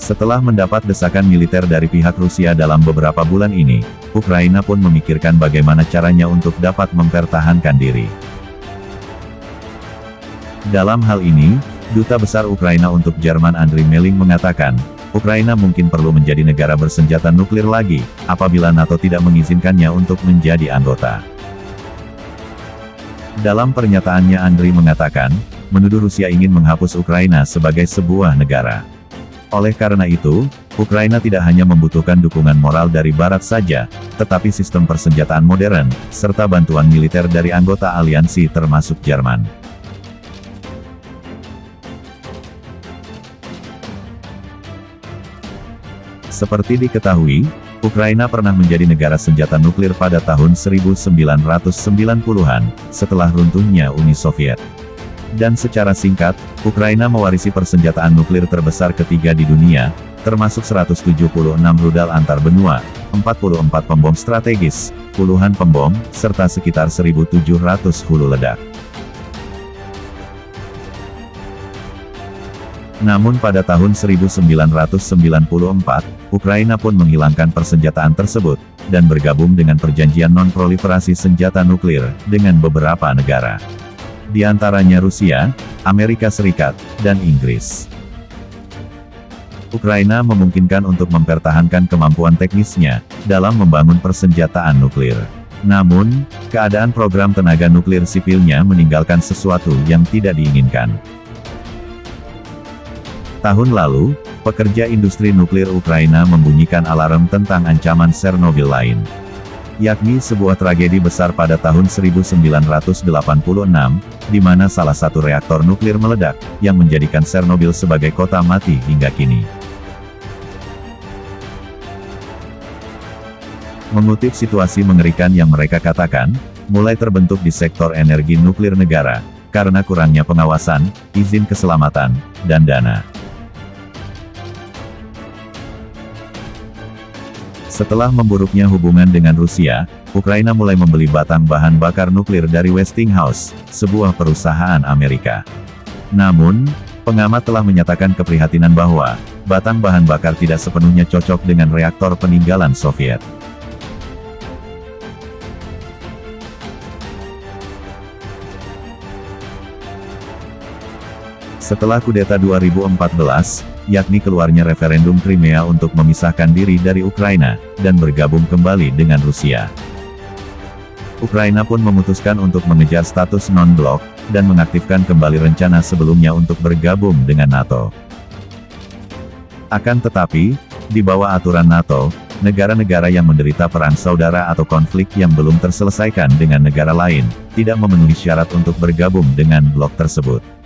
Setelah mendapat desakan militer dari pihak Rusia dalam beberapa bulan ini, Ukraina pun memikirkan bagaimana caranya untuk dapat mempertahankan diri. Dalam hal ini, Duta Besar Ukraina untuk Jerman Andriy Melling mengatakan, Ukraina mungkin perlu menjadi negara bersenjata nuklir lagi, apabila NATO tidak mengizinkannya untuk menjadi anggota. Dalam pernyataannya Andriy mengatakan, menuduh Rusia ingin menghapus Ukraina sebagai sebuah negara. Oleh karena itu, Ukraina tidak hanya membutuhkan dukungan moral dari Barat saja, tetapi sistem persenjataan modern, serta bantuan militer dari anggota aliansi termasuk Jerman. Seperti diketahui, Ukraina pernah menjadi negara senjata nuklir pada tahun 1990-an, setelah runtuhnya Uni Soviet. Dan secara singkat, Ukraina mewarisi persenjataan nuklir terbesar ketiga di dunia, termasuk 176 rudal antar benua, 44 pembom strategis, puluhan pembom, serta sekitar 1.700 hulu ledak. Namun pada tahun 1994, Ukraina pun menghilangkan persenjataan tersebut, dan bergabung dengan perjanjian non-proliferasi senjata nuklir, dengan beberapa negara. Di antaranya Rusia, Amerika Serikat, dan Inggris. Ukraina memungkinkan untuk mempertahankan kemampuan teknisnya, dalam membangun persenjataan nuklir. Namun, keadaan program tenaga nuklir sipilnya meninggalkan sesuatu yang tidak diinginkan. Tahun lalu, pekerja industri nuklir Ukraina membunyikan alarm tentang ancaman Chernobyl lain. Yakni sebuah tragedi besar pada tahun 1986, di mana salah satu reaktor nuklir meledak, yang menjadikan Chernobyl sebagai kota mati hingga kini. Mengutip situasi mengerikan yang mereka katakan, mulai terbentuk di sektor energi nuklir negara, karena kurangnya pengawasan, izin keselamatan, dan dana. Setelah memburuknya hubungan dengan Rusia, Ukraina mulai membeli batang bahan bakar nuklir dari Westinghouse, sebuah perusahaan Amerika. Namun, pengamat telah menyatakan keprihatinan bahwa, batang bahan bakar tidak sepenuhnya cocok dengan reaktor peninggalan Soviet. Setelah kudeta 2014, yakni keluarnya referendum Crimea untuk memisahkan diri dari Ukraina, dan bergabung kembali dengan Rusia. Ukraina pun memutuskan untuk mengejar status non-blok, dan mengaktifkan kembali rencana sebelumnya untuk bergabung dengan NATO. Akan tetapi, di bawah aturan NATO, negara-negara yang menderita perang saudara atau konflik yang belum terselesaikan dengan negara lain, tidak memenuhi syarat untuk bergabung dengan blok tersebut.